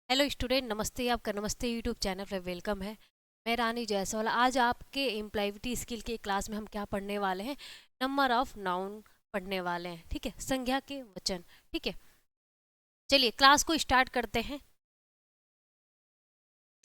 Hello student, नमस्ते। आपका नमस्ते यूट्यूब चैनल पर वेलकम है। मैं रानी जायसवाल। आज आपके एम्प्लॉयबिलिटी स्किल के क्लास में हम क्या पढ़ने वाले हैं? नंबर ऑफ नाउन पढ़ने वाले हैं। ठीक है, संज्ञा के वचन। ठीक है, चलिए क्लास को स्टार्ट करते हैं।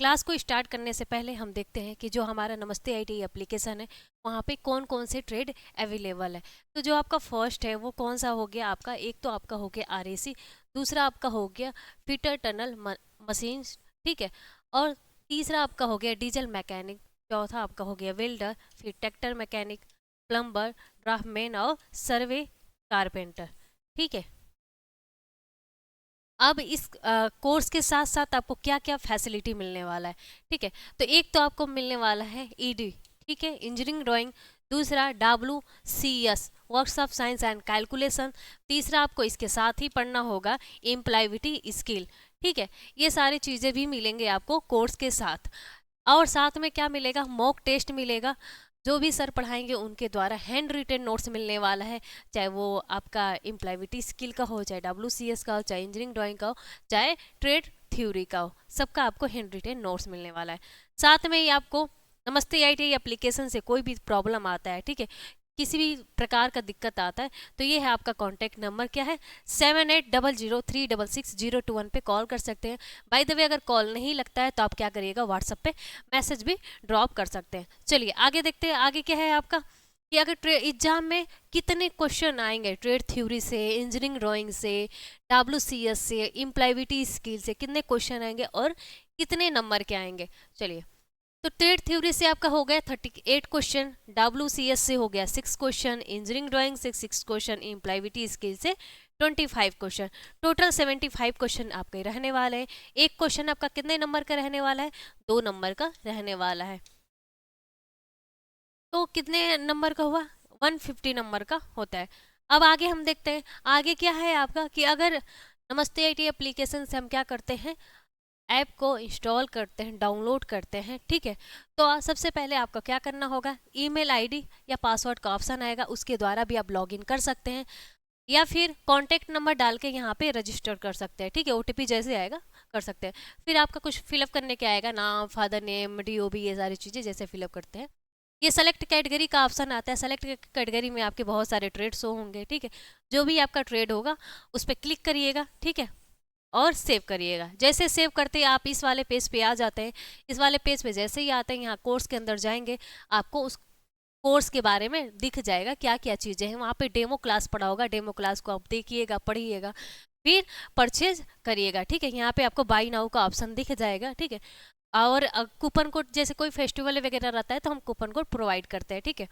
क्लास को स्टार्ट करने से पहले हम देखते हैं कि जो हमारा नमस्ते आईटी एप्लीकेशन है वहाँ पे कौन कौन से ट्रेड अवेलेबल है। तो जो आपका फर्स्ट है वो कौन सा हो गया आपका? एक तो आपका हो गया आरएसी, दूसरा आपका हो गया फिटर टनल मशीन। ठीक है, और तीसरा आपका हो गया डीजल मैकेनिक, चौथा आपका हो गया वेल्डर, फिर ट्रैक्टर मैकेनिक, प्लम्बर, ड्राफ्टमैन और सर्वे कारपेंटर। ठीक है, अब इस कोर्स के साथ साथ आपको क्या क्या फैसिलिटी मिलने वाला है? ठीक है, तो एक तो आपको मिलने वाला है ईडी, ठीक है, इंजीनियरिंग ड्राइंग। दूसरा WCS, works of science and calculation. तीसरा आपको इसके साथ ही पढ़ना होगा एम्प्लॉयबिलिटी स्किल। ठीक है, ये सारी चीज़ें भी मिलेंगे आपको कोर्स के साथ। और साथ में क्या मिलेगा? मॉक टेस्ट मिलेगा। जो भी सर पढ़ाएंगे उनके द्वारा हैंड रिटेन नोट्स मिलने वाला है, चाहे वो आपका एम्प्लॉयबिलिटी स्किल का हो, चाहे WCS का हो, चाहे इंजीनियरिंग ड्राइंग का हो, चाहे ट्रेड थ्योरी का हो, सबका आपको हैंड रिटेन नोट्स मिलने वाला है। साथ में ही आपको नमस्ते आईटी एप्लीकेशन से कोई भी प्रॉब्लम आता है, ठीक है, किसी भी प्रकार का दिक्कत आता है, तो ये है आपका कॉन्टैक्ट नंबर। क्या है? 7800366021 पे कॉल कर सकते हैं। बाय द वे, अगर कॉल नहीं लगता है तो आप क्या करिएगा, व्हाट्सएप पे मैसेज भी ड्रॉप कर सकते हैं। चलिए आगे देखते हैं। आगे क्या है आपका कि अगर एग्जाम में कितने क्वेश्चन आएंगे ट्रेड थ्योरी से, इंजीनियरिंग ड्राइंग से, WCS से, एम्प्लॉयबिलिटी स्किल से कितने क्वेश्चन आएंगे और कितने नंबर के आएंगे। चलिए, तो ट्रेड थ्योरी से आपका हो गया 38 क्वेश्चन, WCS से हो गया 6 क्वेश्चन, इंजीनियरिंग ड्राइंग से 6 क्वेश्चन, एम्प्लॉयबिलिटी स्किल से 25 क्वेश्चन। टोटल 75 क्वेश्चन आपके रहने वाले हैं। एक क्वेश्चन आपका कितने नंबर का रहने वाला है? 2 नंबर का रहने वाला है। तो कितने नंबर का हुआ? 150 नंबर का होता है। अब आगे हम देखते हैं। आगे क्या है आपका कि अगर नमस्ते आईटी एप्लीकेशन से हम क्या करते हैं, ऐप को इंस्टॉल करते हैं, डाउनलोड करते हैं। ठीक है, तो सबसे पहले आपका क्या करना होगा, ईमेल आईडी या पासवर्ड का ऑप्शन आएगा, उसके द्वारा भी आप लॉगिन कर सकते हैं, या फिर कॉन्टैक्ट नंबर डाल के यहाँ पे रजिस्टर कर सकते हैं। ठीक है, OTP जैसे आएगा कर सकते हैं। फिर आपका कुछ फिलअप करने के आएगा, नाम, फादर नेम, DOB, ये सारी चीज़ें जैसे फिलअप करते हैं। ये सेलेक्ट कैटेगरी का ऑप्शन आता है। सेलेक्ट कैटेगरी में आपके बहुत सारे ट्रेड शो होंगे। ठीक है, जो भी आपका ट्रेड होगा उस पर क्लिक करिएगा। ठीक है, और सेव करिएगा। जैसे सेव करते ही आप इस वाले पेज पे आ जाते हैं। इस वाले पेज पे जैसे ही आते हैं, यहाँ कोर्स के अंदर जाएंगे, आपको उस कोर्स के बारे में दिख जाएगा क्या क्या चीज़ें हैं। वहाँ पे डेमो क्लास पड़ा होगा, डेमो क्लास को आप देखिएगा, पढ़िएगा, फिर परचेज करिएगा। ठीक है, यहाँ पे आपको बाई नाउ का ऑप्शन दिख जाएगा। ठीक है, और कूपन कोड, जैसे कोई फेस्टिवल वगैरह रहता है तो हम कूपन कोड प्रोवाइड करते हैं। ठीक है,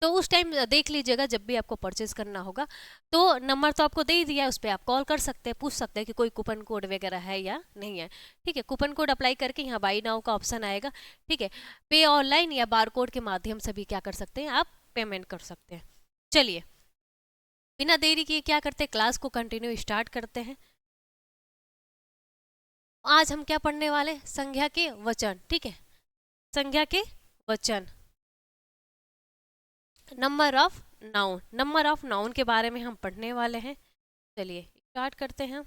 तो उस टाइम देख लीजिएगा जब भी आपको परचेज करना होगा। तो नंबर तो आपको दे ही दिया है, उस पर आप कॉल कर सकते हैं, पूछ सकते हैं कि कोई कूपन कोड वगैरह है या नहीं है। ठीक है, कूपन कोड अप्लाई करके यहाँ बाई नाउ का ऑप्शन आएगा। ठीक है, पे ऑनलाइन या बार कोड के माध्यम से भी क्या कर सकते हैं, आप पेमेंट कर सकते हैं। चलिए, बिना देरी किए क्या करते हैं, क्लास को कंटिन्यू स्टार्ट करते हैं। आज हम क्या पढ़ने वाले हैं? संज्ञा के वचन। ठीक है, संज्ञा के वचन, number of noun. Number of noun के बारे में हम पढ़ने वाले हैं। चलिए स्टार्ट करते हैं।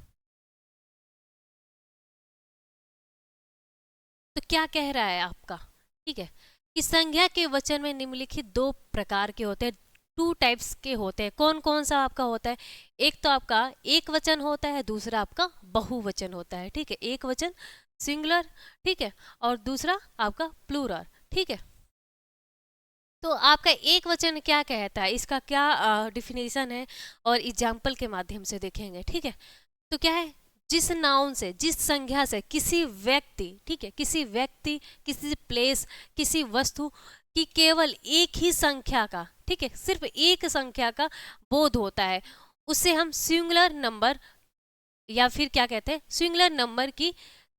तो क्या कह रहा है आपका? ठीक है, कि संज्ञा के वचन में निम्नलिखित 2 प्रकार के होते हैं, 2 टाइप्स के होते हैं। कौन कौन सा आपका होता है? एक तो आपका एक वचन होता है, दूसरा आपका बहुवचन होता है। ठीक है, एक वचन सिंगुलर, ठीक है, और दूसरा आपका प्लूरल। ठीक है, तो आपका एक वचन क्या कहता है, इसका क्या डिफिनेशन है, और एग्जाम्पल के माध्यम से देखेंगे। ठीक है, तो क्या है, जिस नाउन से, जिस संज्ञा से किसी व्यक्ति, ठीक है, किसी व्यक्ति, किसी प्लेस, किसी वस्तु की केवल एक ही संख्या का, ठीक है, सिर्फ एक संख्या का बोध होता है, उसे हम सिंगुलर नंबर या फिर क्या कहते हैं, सिंगुलर नंबर की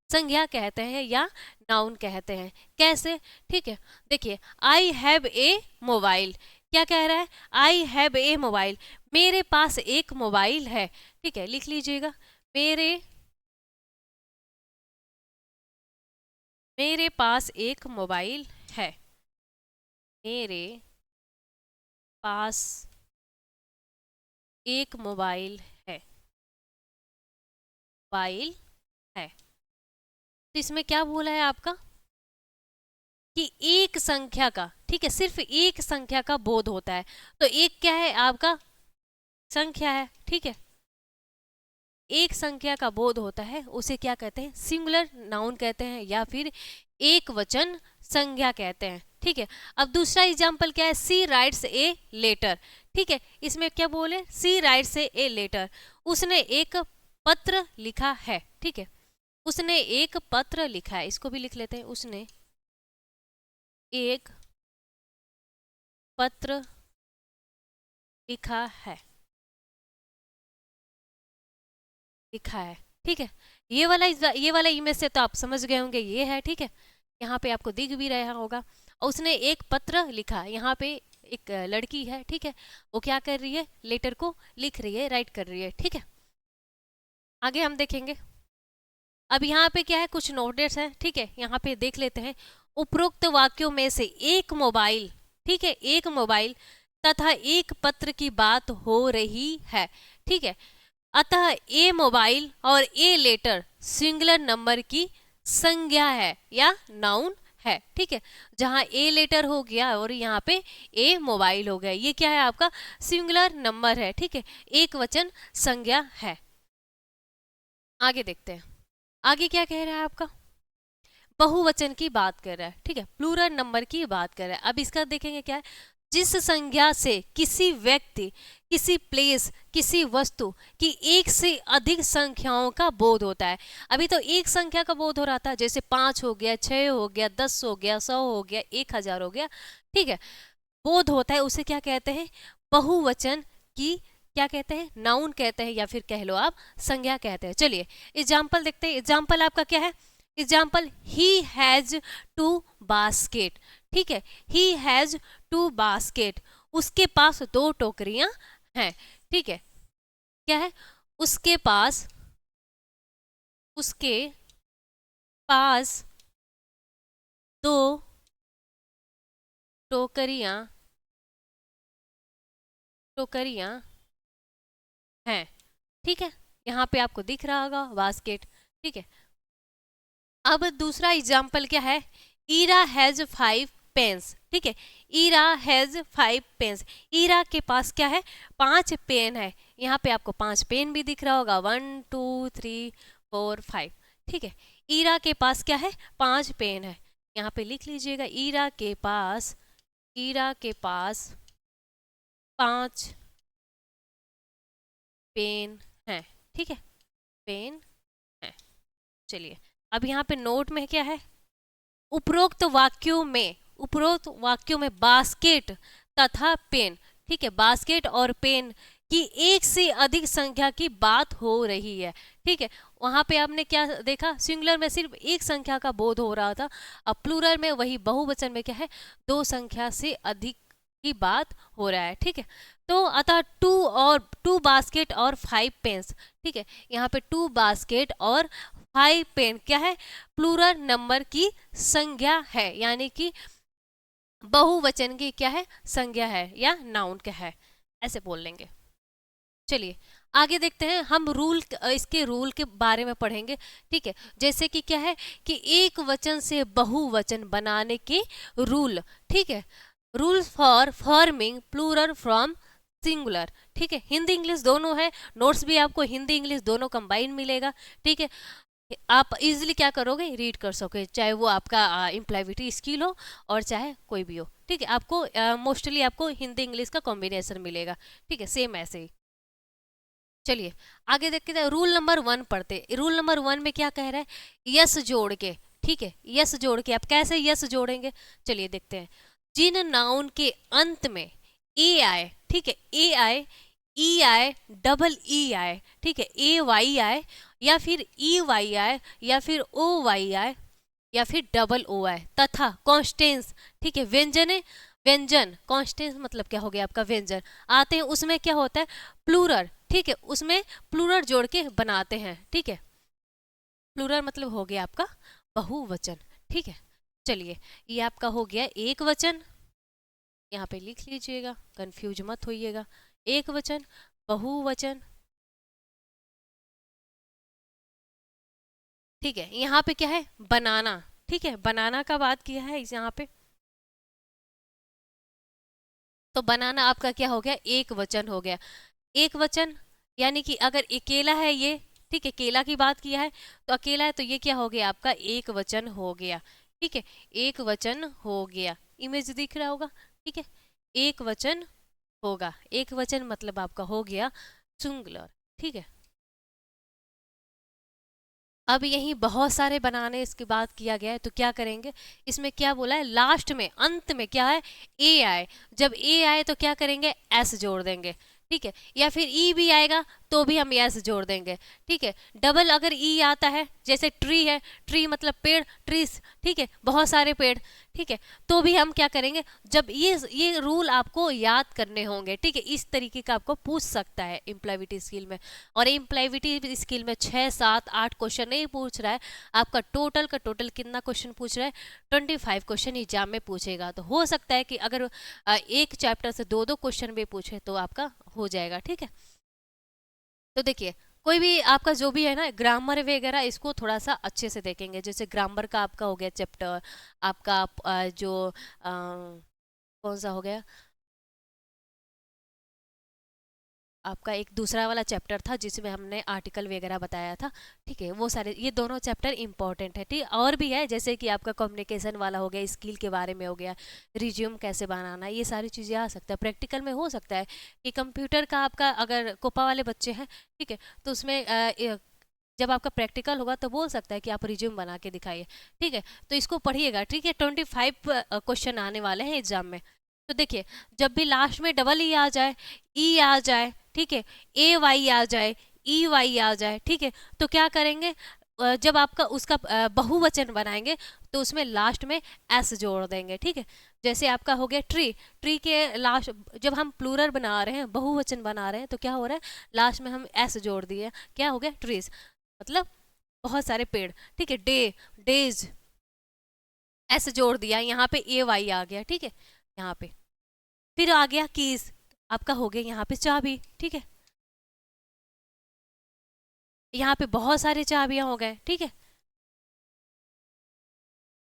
संज्ञा कहते हैं या नाउन कहते हैं। कैसे? ठीक है, देखिए, आई हैव ए मोबाइल। क्या कह रहा है? आई हैव ए मोबाइल, मेरे पास एक मोबाइल है। ठीक है, लिख लीजिएगा, मेरे मेरे पास एक मोबाइल है। मेरे पास एक मोबाइल है। मोबाइल है। तो इसमें क्या बोला है आपका कि एक संख्या का, ठीक है, सिर्फ एक संख्या का बोध होता है। तो एक क्या है आपका, संख्या है, ठीक है। एक संख्या का बोध होता है उसे क्या कहते हैं, सिंगुलर नाउन कहते हैं या फिर एक वचन संज्ञा कहते हैं, ठीक है। अब दूसरा एग्जाम्पल क्या है, सी राइट्स ए लेटर, ठीक है। इसमें क्या बोले, सी राइट्स ए लेटर, उसने एक पत्र लिखा है, ठीक है। उसने एक पत्र लिखा है, इसको भी लिख लेते हैं, उसने एक पत्र लिखा है, लिखा है, ठीक है। ये वाला इमेज से तो आप समझ गए होंगे, ये है, ठीक है। यहाँ पे आपको दिख भी रहा होगा। और उसने एक पत्र लिखा, यहाँ पे एक लड़की है, ठीक है, वो क्या कर रही है, लेटर को लिख रही है, राइट कर रही है, ठीक है। आगे हम देखेंगे। अब यहाँ पे क्या है, कुछ नोट्स हैं, ठीक है, यहाँ पे देख लेते हैं। उपरोक्त वाक्यों में से एक मोबाइल, ठीक है, एक मोबाइल तथा एक पत्र की बात हो रही है, ठीक है। अतः ए मोबाइल और ए लेटर सिंगुलर नंबर की संज्ञा है या नाउन है, ठीक है। जहां ए लेटर हो गया और यहाँ पे ए मोबाइल हो गया, ये क्या है आपका, सिंगुलर नंबर है, ठीक है, एक वचन संज्ञा है। आगे देखते हैं, आगे क्या कह रहा है आपका, बहुवचन की बात कर रहा है, ठीक है, प्लूरल नंबर की बात कर रहा है। अब इसका देखेंगे क्या है, जिस संज्ञा से किसी व्यक्ति, किसी प्लेस, किसी वस्तु की एक से अधिक संख्याओं का बोध होता है। अभी तो एक संख्या का बोध हो रहा था, जैसे 5 हो गया, 6 हो गया, 10 हो गया, 100 हो गया, 1000 हो गया, ठीक है। बोध होता है उसे क्या कहते हैं, बहुवचन की क्या कहते हैं, नाउन कहते हैं या फिर कह लो आप संज्ञा कहते हैं। चलिए एग्जाम्पल देखते हैं। एग्जाम्पल आपका क्या है, example he has two basket, ठीक है, ही हैज टू बास्केट, उसके पास 2 टोकरियां हैं, ठीक है। क्या है, उसके पास, उसके पास 2 टोकरियां, टोकरियां हैं, ठीक है। यहाँ पे आपको दिख रहा होगा बास्केट, ठीक है। अब दूसरा एग्जाम्पल क्या है, ईरा हैज 5 पेन्स, ठीक है, ईरा हैज 5 पेन्स, ईरा के पास क्या है, 5 पेन है। यहाँ पे आपको 5 पेन भी दिख रहा होगा, 1 2 3 4 5, ठीक है। ईरा के पास क्या है, 5 पेन है, यहाँ पे लिख लीजिएगा, ईरा के पास, ईरा के पास 5 पेन है, ठीक है, पेन है। चलिए अब यहाँ पे नोट में क्या है, उपरोक्त वाक्यों में, उपरोक्त वाक्यों में बास्केट तथा पेन, ठीक है, बास्केट और पेन की एक से अधिक संख्या की बात हो रही है, ठीक है। वहां पे आपने क्या देखा, सिंगुलर में सिर्फ एक संख्या का बोध हो रहा था, अब प्लूरल में वही बहुवचन में क्या है, 2 संख्या से अधिक की बात हो रहा है, ठीक है। तो अतः 2 बास्केट और 5 पेन्स, ठीक है, यहाँ पे 2 बास्केट और 5 पेन क्या है, प्लूरल नंबर की संज्ञा है, यानी कि बहुवचन की क्या है, संज्ञा है या नाउन क्या है, ऐसे बोल लेंगे। चलिए आगे देखते हैं, हम रूल, इसके रूल के बारे में पढ़ेंगे, ठीक है। जैसे कि क्या है कि एक वचन से बहुवचन बनाने के रूल, ठीक है, rules for forming plural from singular, ठीक है। हिंदी इंग्लिश दोनों है, नोट्स भी आपको हिंदी इंग्लिश दोनों कंबाइन मिलेगा, ठीक है। आप इजीली क्या करोगे, रीड कर सकोगे, चाहे वो आपका इम्प्लाइविटी स्किल हो और चाहे कोई भी हो, ठीक है। आपको मोस्टली आपको हिंदी इंग्लिश का कॉम्बिनेशन मिलेगा, ठीक है, सेम ऐसे ही। चलिए आगे देखते हैं, रूल नंबर 1 पढ़ते। रूल नंबर 1 में क्या कह रहा है, यस जोड़ के, ठीक है, यस जोड़ के, आप कैसे यस जोड़ेंगे, चलिए देखते हैं। जिन नाउन के अंत में ए आए, ठीक है, ए आए, ई आए, डबल ई आए, ठीक है, ए वाई आए या फिर ई वाई आए या फिर ओ वाई आए या फिर डबल ओ आए, तथा कॉन्स्टेंस, ठीक है, व्यंजन, व्यंजन कॉन्स्टेंस मतलब क्या हो गया आपका, व्यंजन आते हैं, उसमें क्या होता है, प्लूरल, ठीक है, उसमें प्लूरल जोड़ के बनाते हैं, ठीक है। प्लूरल मतलब हो गया आपका बहुवचन, ठीक है। चलिए ये आपका हो गया एक वचन, यहाँ पे लिख लीजिएगा, कंफ्यूज मत होइएगा, एक वचन, बहुवचन, ठीक है, यहाँ पे क्या है, बनाना। ठीक है, बनाना का बात किया है यहाँ पे, तो बनाना आपका क्या हो गया, एक वचन हो गया। एक वचन यानी कि अगर अकेला है ये, ठीक है, केला की बात किया है तो अकेला है, तो ये क्या हो गया आपका, एक वचन हो गया। ठीक है, एक वचन हो गया, इमेज दिख रहा होगा। ठीक है, एक वचन होगा, एक वचन मतलब आपका हो गया सिंगुलर। ठीक है, अब यही बहुत सारे बनाने इसकी बात किया गया है, तो क्या करेंगे, इसमें क्या बोला है, लास्ट में अंत में क्या है, ए आए, जब ए आए तो क्या करेंगे, एस जोड़ देंगे। ठीक है, या फिर ई भी आएगा तो भी हम एस जोड़ देंगे। ठीक है, डबल अगर ई आता है, जैसे ट्री है, ट्री मतलब पेड़, ट्रीज, ठीक है, बहुत सारे पेड़, ठीक है, तो भी हम क्या करेंगे, जब ये रूल आपको याद करने होंगे। ठीक है, इस तरीके का आपको पूछ सकता है इम्प्लॉयबिलिटी स्किल में। और इम्प्लॉयबिलिटी स्किल में 6 7 8 क्वेश्चन नहीं पूछ रहा है आपका, टोटल का टोटल कितना क्वेश्चन पूछ रहा है, 25 क्वेश्चन एग्जाम में पूछेगा। तो हो सकता है कि अगर एक चैप्टर से 2 2 क्वेश्चन भी पूछे तो आपका हो जाएगा। ठीक है, तो देखिए, कोई भी आपका जो भी है ना, ग्रामर वगैरह इसको थोड़ा सा अच्छे से देखेंगे। जैसे ग्रामर का आपका हो गया चैप्टर, आपका जो कौन सा हो गया, आपका एक दूसरा वाला चैप्टर था जिसमें हमने आर्टिकल वगैरह बताया था। ठीक है, वो सारे, ये दोनों चैप्टर इंपॉर्टेंट है। ठीक, और भी है जैसे कि आपका कम्युनिकेशन वाला हो गया, स्किल के बारे में हो गया, रिज्यूम कैसे बनाना, ये सारी चीज़ें आ सकता है। प्रैक्टिकल में हो सकता है कि कंप्यूटर का आपका अगर कोपा वाले बच्चे हैं, ठीक है, तो उसमें जब आपका प्रैक्टिकल होगा तो बोल सकता है कि आप रिज्यूम बना के दिखाइए। ठीक है, तो इसको पढ़िएगा। ठीक है, 25 क्वेश्चन आने वाले हैं एग्जाम में। तो देखिए, जब भी लास्ट में डबल ई आ जाए, ई आ जाए, ठीक है, ए वाई आ जाए, ई वाई आ जाए, ठीक है, तो क्या करेंगे, जब आपका उसका बहुवचन बनाएंगे तो उसमें लास्ट में एस जोड़ देंगे। ठीक है, जैसे आपका हो गया ट्री, ट्री के लास्ट जब हम प्लूरल बना रहे हैं, बहुवचन बना रहे हैं, तो क्या हो रहा है, लास्ट में हम एस जोड़ दिए, क्या हो गया, ट्रीज, मतलब बहुत सारे पेड़। ठीक है, डे, डेज, एस जोड़ दिया, यहाँ पे ए वाई आ गया। ठीक है, यहाँ पे फिर आ गया कीज, आपका हो गया यहाँ पे चाबी। ठीक है, यहाँ पे बहुत सारे चाबियां हो गए। ठीक है,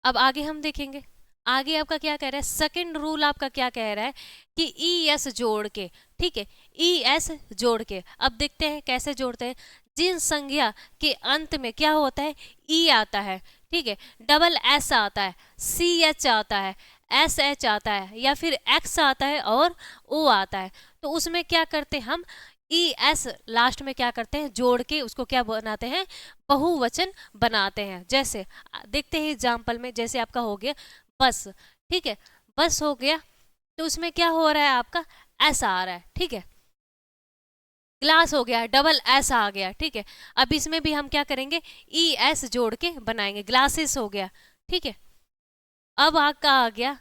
अब आगे हम देखेंगे, आगे आपका क्या कह रहा है, सेकंड रूल आपका क्या कह रहा है कि ई एस जोड़ के, ठीक है, ई एस जोड़ के, अब देखते हैं कैसे जोड़ते हैं। जिन संज्ञा के अंत में क्या होता है, ई आता है, ठीक है, डबल एस आता है, सी एच आता है, एस एच आता है, या फिर एक्स आता है और ओ आता है, तो उसमें क्या करते हैं हम, ई एस लास्ट में क्या करते हैं, जोड़ के उसको क्या बनाते हैं, बहुवचन बनाते हैं। जैसे देखते हैं एग्जाम्पल में, जैसे आपका हो गया बस, ठीक है, बस हो गया, तो उसमें क्या हो रहा है आपका, एस आ रहा है। ठीक है, ग्लास हो गया, डबल एस आ गया। ठीक है, अब इसमें भी हम क्या करेंगे, ई एस जोड़ के बनाएंगे, ग्लासेस हो गया। ठीक है, अब आपका आ गया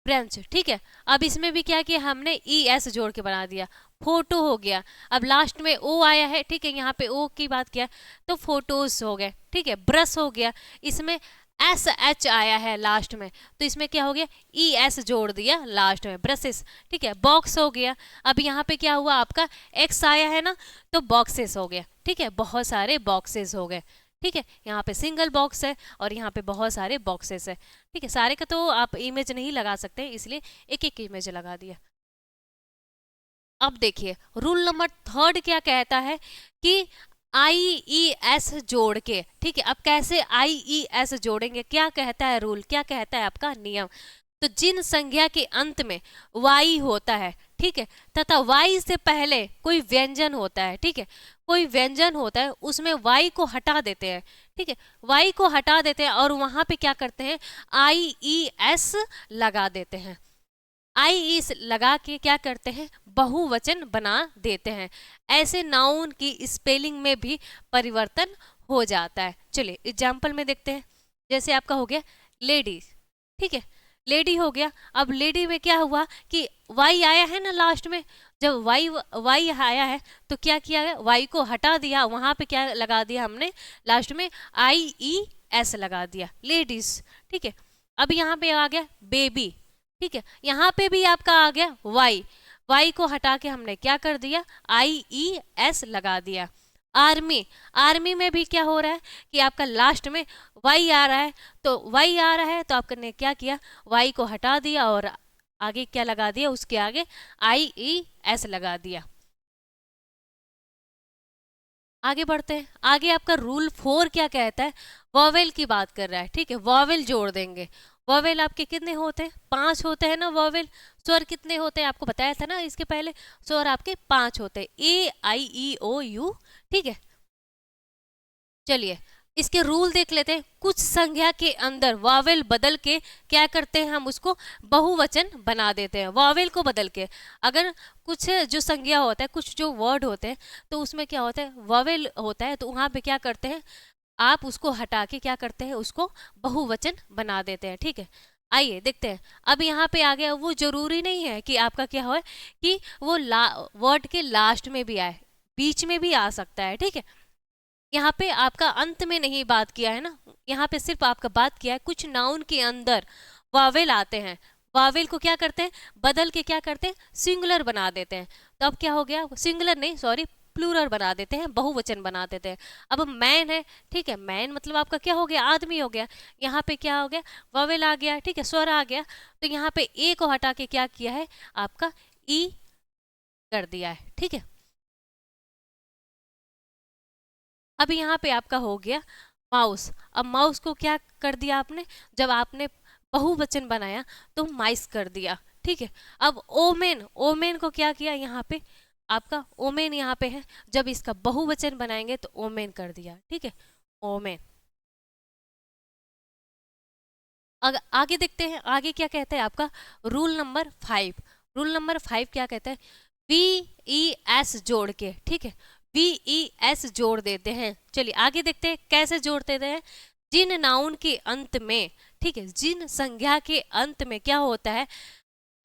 ब्रेंच। ठीक है, अब इसमें भी क्या किया हमने, ई एस जोड़ के बना दिया, फोटो हो गया। अब लास्ट में ओ आया है, ठीक है, यहाँ पे ओ की बात किया तो फोटोज हो गए। ठीक है, ब्रश हो गया, इसमें एस एच आया है लास्ट में, तो इसमें क्या हो गया, ई एस जोड़ दिया लास्ट में, ब्रशेस। ठीक है, बॉक्स हो गया, अब यहाँ पे क्या हुआ आपका, एक्स आया है ना, तो बॉक्सेस हो गया। ठीक है, बहुत सारे बॉक्सेस हो गए। ठीक है, यहाँ पे सिंगल बॉक्स है और यहाँ पे बहुत सारे बॉक्सेस है। ठीक है, सारे का तो आप इमेज नहीं लगा सकते, इसलिए एक एक इमेज लगा दिया। अब देखिए, रूल नंबर थर्ड क्या कहता है कि आई ई एस जोड़ के, ठीक है, अब कैसे आई ई एस जोड़ेंगे, क्या कहता है रूल, क्या कहता है आपका नियम, तो जिन संज्ञा के अंत में वाई होता है, ठीक है, तथा वाई से पहले कोई व्यंजन होता है, ठीक है, कोई व्यंजन होता है, उसमें वाई को हटा देते हैं। ठीक है, वाई को हटा देते हैं और वहां पे क्या करते हैं, आई ई एस लगा देते हैं। आई इस लगा के क्या करते हैं, बहुवचन बना देते हैं। ऐसे नाउन की स्पेलिंग में भी परिवर्तन हो जाता है। चलिए एग्जाम्पल में देखते हैं, जैसे आपका हो गया लेडीज। ठीक है, लेडी हो गया, अब लेडी में क्या हुआ कि वाई आया है ना लास्ट में, जब वाई वाई आया है तो क्या किया गया, वाई को हटा दिया, वहां पे क्या लगा दिया हमने, लास्ट में आई ई एस लगा दिया, लेडीज। ठीक है, अब यहाँ पे आ गया बेबी। ठीक है, यहाँ पे भी आपका आ गया वाई, वाई को हटा के हमने क्या कर दिया, आई ई एस लगा दिया। आर्मी, आर्मी में भी क्या हो रहा है कि आपका लास्ट में वाई आ रहा है, तो वाई आ रहा है तो आपने क्या किया, वाई को हटा दिया और आगे क्या लगा दिया, उसके आगे आई ई एस लगा दिया। आगे बढ़ते हैं, आगे आपका रूल 4 क्या कहता है, वॉवेल की बात कर रहा है, ठीक है, वॉवेल जोड़ देंगे। वॉवेल आपके कितने होते हैं, 5 होते हैं ना वॉवेल। स्वर कितने होते हैं आपको बताया था ना इसके पहले, स्वर आपके 5 होते हैं, ए आई ई ओ यू, ठीक है। चलिए इसके रूल देख लेते हैं। कुछ संज्ञा के अंदर वावेल बदल के क्या करते हैं, हम उसको बहुवचन बना देते हैं, वावेल को बदल के। अगर कुछ जो संज्ञा होता है, कुछ जो वर्ड होते हैं, तो उसमें क्या होता है, वावेल होता है, तो वहां पे क्या करते हैं, आप उसको हटा के क्या करते हैं, उसको बहुवचन बना देते हैं, ठीक है। आइए देखते हैं, अब यहाँ पे आ गया, वो जरूरी नहीं है कि आपका क्या हो कि वो वर्ड के लास्ट में भी आए, बीच में भी आ सकता है, ठीक है। यहाँ पे आपका अंत में नहीं बात किया है ना, यहाँ पे सिर्फ आपका बात किया है कुछ नाउन के अंदर वावेल आते हैं, वावेल को क्या करते हैं, बदल के क्या करते हैं, सिंगुलर बना देते हैं। तो अब क्या हो गया, सिंगुलर नहीं सॉरी प्लूरल बना देते हैं, बहुवचन बना देते हैं। अब मैन है, ठीक है, मैन मतलब आपका क्या हो गया, आदमी हो गया। यहाँ पे क्या हो गया, वावेल आ गया, ठीक है, स्वर आ गया, तो यहाँ पे ए को हटा के क्या किया है, आपका ई कर दिया है, ठीक है। अब यहाँ पे आपका हो गया माउस। अब माउस को क्या कर दिया आपने, जब आपने बहुवचन बनाया तो माइस कर दिया, ठीक है। अब ओमेन, ओमेन को क्या किया, यहाँ पे आपका ओमेन यहाँ पे है, जब इसका बहुवचन बनाएंगे तो ओमेन कर दिया, ठीक है, ओमेन। आगे देखते हैं, आगे क्या कहता है आपका रूल नंबर 5। रूल नंबर 5 क्या कहता है, वी ई एस जोड़ के, ठीक है, वी ई एस जोड़ देते हैं। चलिए आगे देखते हैं कैसे जोड़ देते हैं। जिन नाउन के अंत में, ठीक है, जिन संज्ञा के अंत में क्या होता है,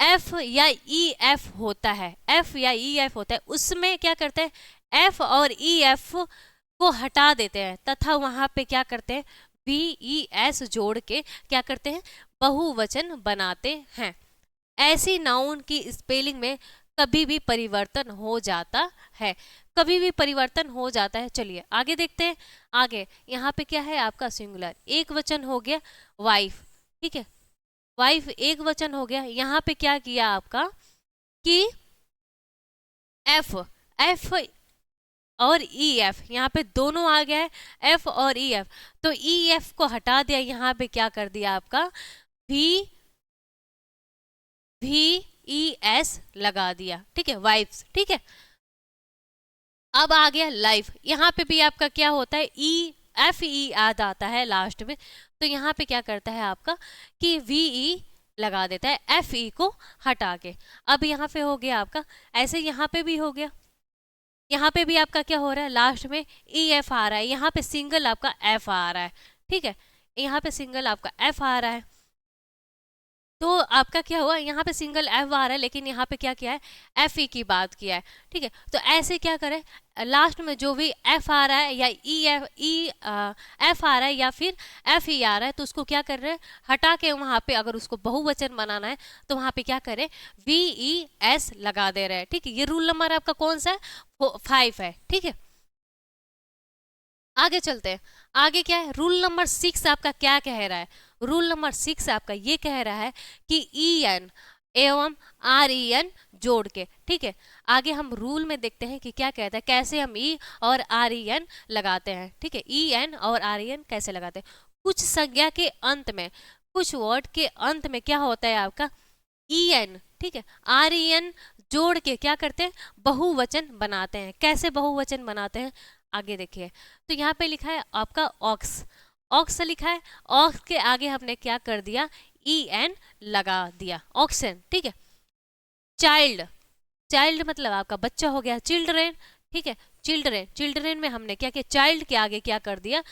एफ या ई एफ होता है, एफ या ई एफ होता है, उसमें क्या करते हैं, एफ और ई एफ को हटा देते हैं तथा वहां पे क्या करते हैं, वी ई एस जोड़ के क्या करते हैं, बहुवचन बनाते हैं। ऐसी नाउन की स्पेलिंग में कभी भी परिवर्तन हो जाता है, कभी भी परिवर्तन हो जाता है। चलिए आगे देखते हैं। आगे यहाँ पे क्या है आपका सिंगुलर, एक वचन हो गया वाइफ, ठीक है, वाइफ एक वचन हो गया। यहाँ पे क्या किया आपका कि एफ, एफ और ई एफ, यहाँ पे दोनों आ गया है, एफ और ई एफ, तो ई एफ को हटा दिया, यहाँ पे क्या कर दिया आपका वी वी ई एस लगा दिया, ठीक है, वाइफ्स, ठीक है। अब आ गया लाइफ, यहाँ पे भी आपका क्या होता है, ई एफ ई याद आता है लास्ट में, तो यहाँ पे क्या करता है आपका कि वी ई लगा देता है, एफ ई को हटा के। अब यहाँ पे हो गया आपका, ऐसे यहाँ पे भी हो गया, यहाँ पे भी आपका क्या हो रहा है, लास्ट में ई एफ आ रहा है, यहाँ पे सिंगल आपका एफ आ रहा है, ठीक है, यहाँ पे सिंगल आपका एफ आ रहा है, तो आपका क्या हुआ, यहाँ पे सिंगल एफ आ रहा है, लेकिन यहाँ पे क्या किया है, एफ ई की बात किया है, ठीक है। तो ऐसे क्या करें, लास्ट में जो भी एफ आ रहा है या ई एफ एफ आ रहा है या फिर एफ ई आ रहा है, तो उसको क्या कर रहे हैं, हटा के वहाँ पे अगर उसको बहुवचन बनाना है तो वहाँ पे क्या करें, वी ई एस लगा दे रहे हैं, ठीक है। ये रूल नंबर आपका कौन सा है, 5 है, ठीक है। आगे चलते हैं, आगे क्या है, रूल नंबर 6 आपका क्या कह रहा है, रूल नंबर 6 आपका ये कह रहा है कि ई एन एवं आर ई एन जोड़ के, ठीक है। आगे हम रूल में देखते हैं कि क्या कहता है, कैसे हम ई और आर ई एन लगाते हैं, ठीक है, ई एन और आर ई एन कैसे लगाते हैं। कुछ संज्ञा के अंत में, कुछ वर्ड के अंत में क्या होता है आपका ई एन, ठीक है, आर ई एन जोड़ के क्या करते हैं, बहुवचन बनाते हैं। कैसे बहुवचन बनाते हैं, आगे देखिए, तो यहाँ पे लिखा है आपका ऑक्स, ऑक्स लिखा है, ऑक्स के आगे हमने क्या कर दिया, ई एन लगा दिया, ऑक्सन, ठीक है। चाइल्ड, चाइल्ड मतलब आपका बच्चा हो गया, चिल्ड्रेन, ठीक है, चिल्ड्रेन, चिल्ड्रेन में हमने क्या किया, चाइल्ड के आगे क्या कर दिया,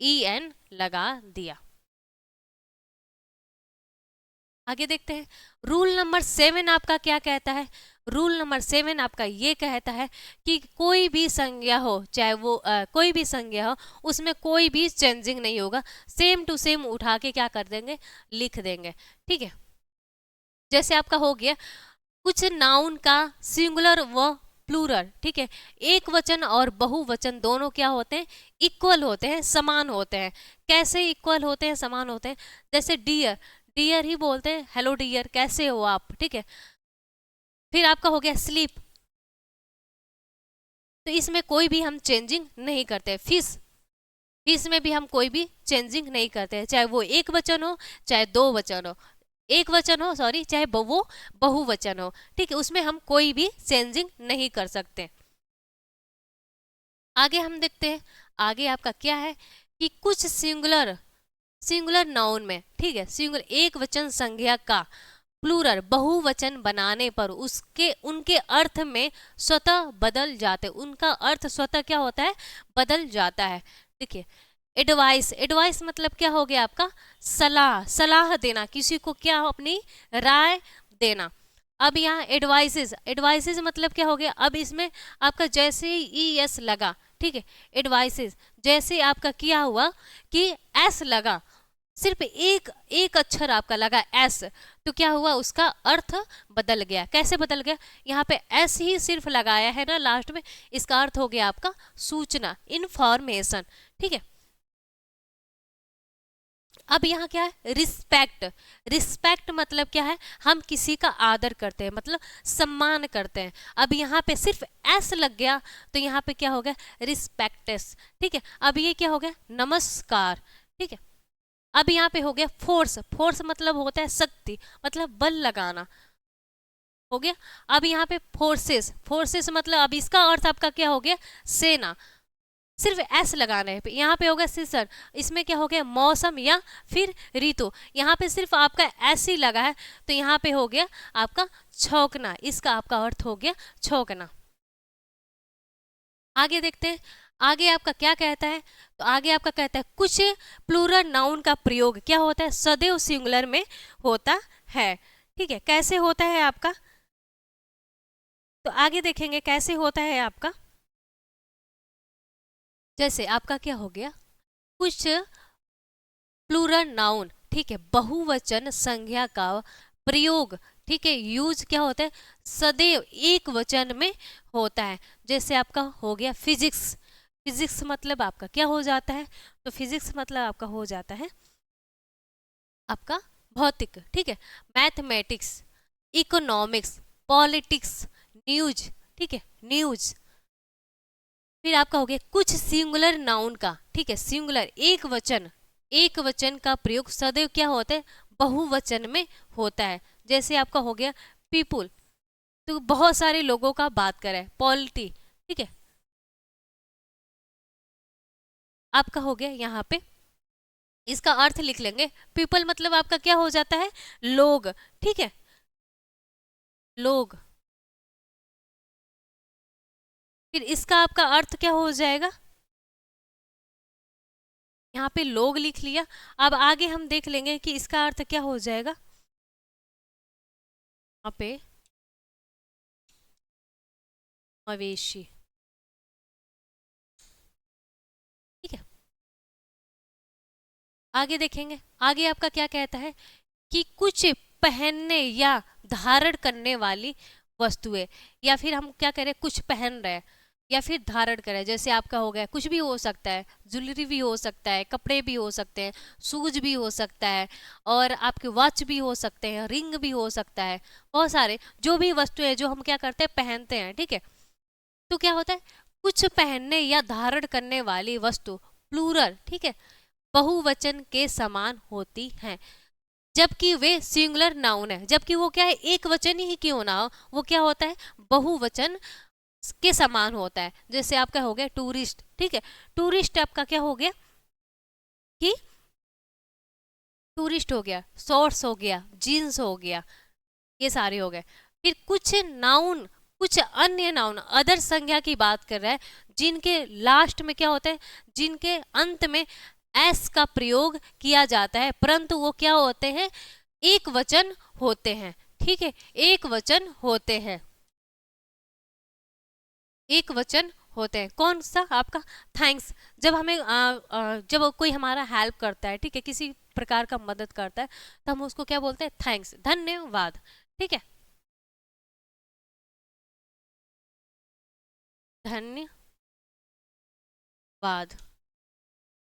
ई एन लगा दिया। आगे देखते हैं, रूल नंबर 7 आपका क्या कहता है, रूल नंबर 7 आपका ये कहता है कि कोई भी संज्ञा हो, चाहे वो कोई भी संज्ञा हो, उसमें कोई भी चेंजिंग नहीं होगा, सेम टू सेम उठा के क्या कर देंगे, लिख देंगे, ठीक है। जैसे आपका हो गया कुछ नाउन का सिंगुलर व प्लूरल, ठीक है। एक वचन और बहुवचन दोनों क्या होते हैं, इक्वल होते हैं, समान होते हैं। कैसे इक्वल होते हैं, समान होते हैं, जैसे डियर, डियर ही बोलते हैं, हेलो डियर, कैसे हो आप, ठीक है। फिर आपका हो गया स्लीप, तो इसमें कोई भी हम चेंजिंग नहीं करते। फिश, फिश में भी हम कोई भी चेंजिंग नहीं करते हैं, चाहे वो एक वचन हो चाहे दो वचन हो, एक वचन हो सॉरी, चाहे वो बहुवचन हो, ठीक है, उसमें हम कोई भी चेंजिंग नहीं कर सकते। आगे हम देखते हैं, आगे आपका क्या है कि कुछ सिंगुलर, सिंगुलर नाउन में, ठीक है, सिंगुलर एक वचन संज्ञा का प्लूरल बहुवचन बनाने पर उसके उनके अर्थ में स्वतः बदल जाते, उनका अर्थ स्वतः क्या होता है, बदल जाता है। देखिए एडवाइस, एडवाइस मतलब क्या हो गया आपका, सलाह, सलाह देना, किसी को क्या अपनी राय देना। अब यहाँ एडवाइसेस, एडवाइसेस मतलब क्या हो गया, अब इसमें आपका जैसे ई एस लगा, ठीक है, एडवाइसेस जैसे आपका किया हुआ कि एस लगा, सिर्फ एक एक अक्षर आपका लगा एस, तो क्या हुआ, उसका अर्थ बदल गया। कैसे बदल गया, यहाँ पे एस ही सिर्फ लगाया है ना लास्ट में, इसका अर्थ हो गया आपका सूचना, इंफॉर्मेशन, ठीक है। अब यहाँ क्या है, रिस्पेक्ट, रिस्पेक्ट मतलब क्या है, हम किसी का आदर करते हैं, मतलब सम्मान करते हैं। अब यहाँ पे सिर्फ एस लग गया, तो यहाँ पे क्या हो गया, रिस्पेक्टस, ठीक है। अब ये क्या हो गया, नमस्कार, ठीक है। अब यहाँ पे हो गया फोर्स, फोर्स मतलब होता है शक्ति, मतलब बल लगाना, हो गया। अब यहाँ पे फोर्सेस, फोर्सेस मतलब अब इसका अर्थ आपका क्या हो गया, सेना, सिर्फ एस लगाना है। यहाँ पे होगा सीजन, इसमें क्या हो गया, मौसम या फिर ऋतु, यहाँ पे सिर्फ आपका एस ही लगा है, तो यहाँ पे हो गया आपका छौंकना, इसका आपका अर्थ हो गया छौंकना। आगे देखते हैं, आगे आपका क्या कहता है, तो आगे आपका कहता है कुछ प्लूरल नाउन का प्रयोग क्या होता है, सदैव सिंगुलर में होता है, ठीक है। कैसे होता है आपका, तो आगे देखेंगे कैसे होता है आपका। जैसे आपका क्या हो गया, कुछ प्लूरल नाउन, ठीक है, बहुवचन संज्ञा का प्रयोग, ठीक है, यूज क्या होता है, सदैव एक वचन में होता है। जैसे आपका हो गया फिजिक्स, फिजिक्स मतलब आपका क्या हो जाता है, तो फिजिक्स मतलब आपका हो जाता है आपका भौतिक, ठीक है। मैथमेटिक्स, इकोनॉमिक्स, पॉलिटिक्स, न्यूज, ठीक है, न्यूज। फिर आपका हो गया कुछ सिंगुलर नाउन का, ठीक है, सिंगुलर एक वचन, एक वचन का प्रयोग सदैव क्या होता है, बहुवचन में होता है। जैसे आपका हो गया पीपुल, तो बहुत सारे लोगों का बात करें, पॉलिटी, ठीक है। आपका हो गया यहाँ पे, इसका अर्थ लिख लेंगे, पीपल मतलब आपका क्या हो जाता है, लोग, ठीक है, लोग। फिर इसका आपका अर्थ क्या हो जाएगा, यहाँ पे लोग लिख लिया। अब आगे हम देख लेंगे कि इसका अर्थ क्या हो जाएगा, यहाँ पे मवेशी, ठीक है। आगे देखेंगे, आगे आपका क्या कहता है कि कुछ पहनने या धारण करने वाली वस्तुएं, या फिर हम क्या करें, कुछ पहन रहे हैं या फिर धारण करें, जैसे आपका हो गया कुछ भी हो सकता है, ज्वेलरी भी हो सकता है, कपड़े भी हो सकते हैं, शूज भी हो सकता है, और आपके वॉच भी हो सकते हैं, रिंग भी हो सकता है, बहुत सारे जो भी वस्तुएं जो हम क्या करते हैं, पहनते हैं, ठीक है। तो क्या होता है, कुछ पहनने या धारण करने वाली वस्तु प्लूरल, ठीक है, बहुवचन के समान होती हैं, जबकि वे सिंगुलर नाउन है, जबकि वो क्या है, एक वचन ही क्यों ना हो, वो क्या होता है, बहुवचन के समान होता है। जैसे आपका हो गया टूरिस्ट, ठीक है, टूरिस्ट आपका क्या हो गया कि टूरिस्ट हो गया, शॉर्ट्स हो गया, जीन्स हो गया, ये सारे हो गए। फिर कुछ नाउन, कुछ अन्य नाउन, अदर संज्ञा की बात कर रहा है, जिनके लास्ट में क्या होता है, जिनके अंत में एस का प्रयोग किया जाता है, परंतु वो क्या होते हैं, एक वचन होते हैं, ठीक है, एक वचन होते हैं, एक वचन होते हैं। कौन सा आपका थैंक्स, जब हमें जब कोई हमारा हेल्प करता है, ठीक है, किसी प्रकार का मदद करता है, तो हम उसको क्या बोलते हैं, थैंक्स, धन्यवाद, ठीक है। धन्यवाद।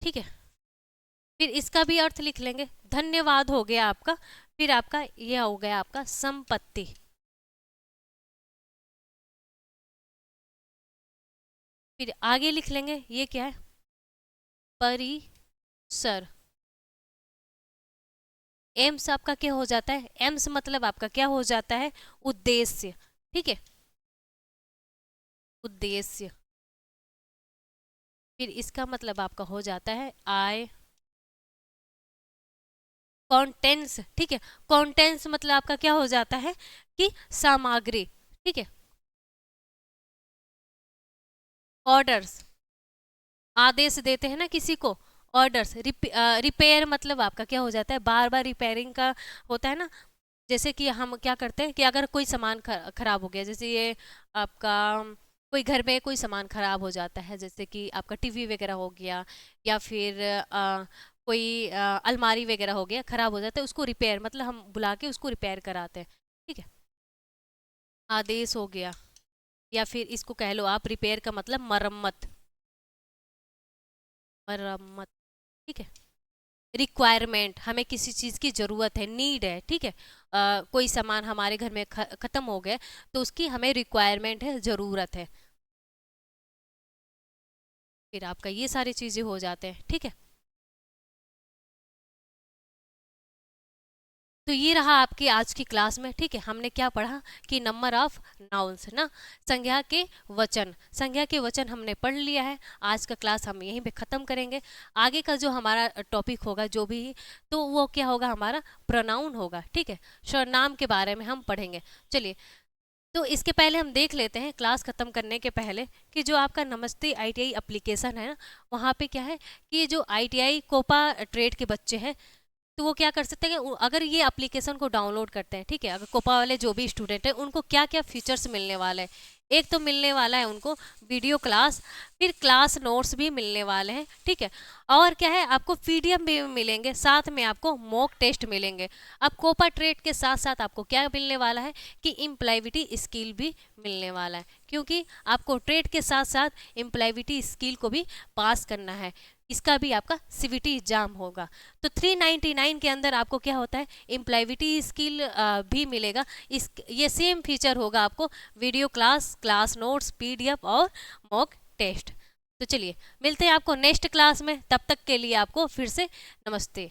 ठीक है, फिर इसका भी अर्थ लिख लेंगे, धन्यवाद हो गया आपका। फिर आपका यह हो गया आपका संपत्ति। फिर आगे लिख लेंगे, ये क्या है, परिसर। एम्स आपका क्या हो जाता है, एम्स मतलब आपका क्या हो जाता है, उद्देश्य। ठीक है, उद्देश्य। फिर इसका मतलब आपका हो जाता है आय, कॉन्टेंट्स। ठीक है, कॉन्टेंट्स मतलब आपका क्या हो जाता है कि सामग्री। ठीक है, ऑर्डर्स, आदेश देते हैं ना किसी को, ऑर्डर्स। रिपेयर मतलब आपका क्या हो जाता है, बार बार रिपेयरिंग का होता है ना। जैसे कि हम क्या करते हैं कि अगर कोई सामान खराब हो गया, जैसे ये आपका कोई घर में कोई सामान खराब हो जाता है, जैसे कि आपका टीवी वगैरह हो गया, या फिर कोई अलमारी वगैरह हो गया, खराब हो जाता है, उसको रिपेयर मतलब हम बुला के उसको रिपेयर कराते हैं। ठीक है, आदेश हो गया, या फिर इसको कह लो आप रिपेयर का मतलब मरम्मत, मरम्मत। ठीक है, रिक्वायरमेंट, हमें किसी चीज़ की ज़रूरत है, नीड है। ठीक है, कोई सामान हमारे घर में ख़त्म हो गया तो उसकी हमें रिक्वायरमेंट है, ज़रूरत है। फिर आपका ये सारी चीज़ें हो जाते हैं। ठीक है, तो ये रहा आपकी आज की क्लास में। ठीक है, हमने क्या पढ़ा कि नंबर ऑफ नाउन्स ना, संज्ञा के वचन, संज्ञा के वचन हमने पढ़ लिया है। आज का क्लास हम यहीं पे ख़त्म करेंगे। आगे का जो हमारा टॉपिक होगा जो भी, तो वो क्या होगा, हमारा प्रोनाउन होगा। ठीक है, सर्वनाम के बारे में हम पढ़ेंगे। चलिए, तो इसके पहले हम देख लेते हैं, क्लास ख़त्म करने के पहले, कि जो आपका नमस्ते आईटीआई एप्लीकेशन है ना, वहाँ पे क्या है कि जो आईटीआई कोपा ट्रेड के बच्चे हैं, तो वो क्या कर सकते हैं कि अगर ये एप्लीकेशन को डाउनलोड करते हैं, ठीक है, अगर कोपा वाले जो भी स्टूडेंट हैं उनको क्या क्या फीचर्स मिलने वाले हैं। एक तो मिलने वाला है उनको वीडियो क्लास, फिर क्लास नोट्स भी मिलने वाले हैं। ठीक है, और क्या है, आपको पीडीएफ भी मिलेंगे, साथ में आपको मॉक टेस्ट मिलेंगे। अब कोपा ट्रेड के साथ साथ आपको क्या मिलने वाला है कि एम्प्लॉयबिलिटी स्किल भी मिलने वाला है, क्योंकि आपको ट्रेड के साथ साथ एम्प्लॉयबिलिटी स्किल को भी पास करना है। इसका भी आपका सीवीटी एग्जाम होगा। तो 399 के अंदर आपको क्या होता है, एम्प्लॉयबिलिटी स्किल भी मिलेगा। इस ये सेम फीचर होगा आपको, video class, class notes, PDF और मॉक टेस्ट। तो चलिए, मिलते हैं आपको नेक्स्ट क्लास में, तब तक के लिए आपको फिर से नमस्ते।